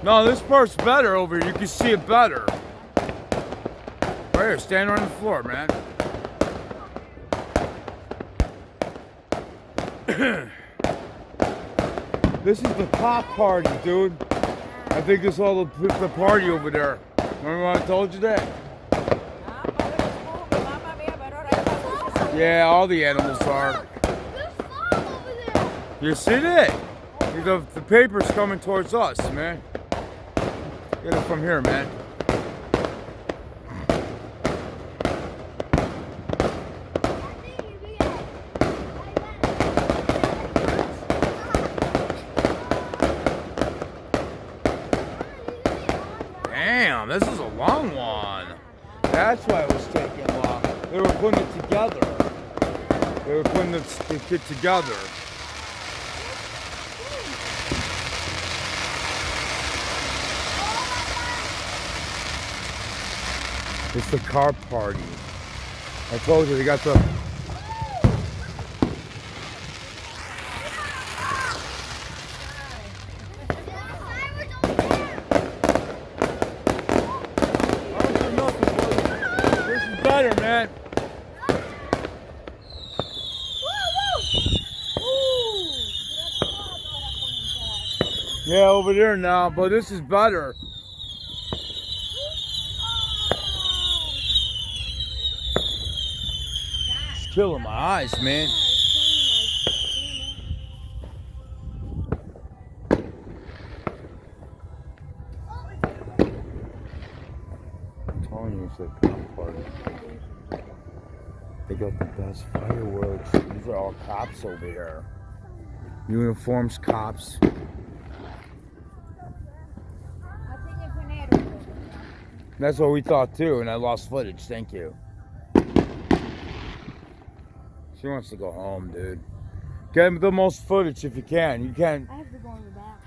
No, this part's better over here. You can see it better. Right here, stand on the floor, man. This is the cop party, dude. I think it's all the party over there. Remember when I told you that? Yeah, all the animals are. You see that? The paper's coming towards us, man. Get it from here, man. Damn, this is a long one. That's why it was taking long. They were putting it together. They were putting the kit together. It's the car party. I told you they got the. This is better, man. Yeah, over there now, but this is better. It's killing my eyes, man. I'm telling you, it's a cop party. They got the best fireworks. These are all cops over here. Uniforms, cops. That's what we thought too, and I lost footage. Thank you. She wants to go home, dude. Get the most footage if you can. You can't. I have to go in the back.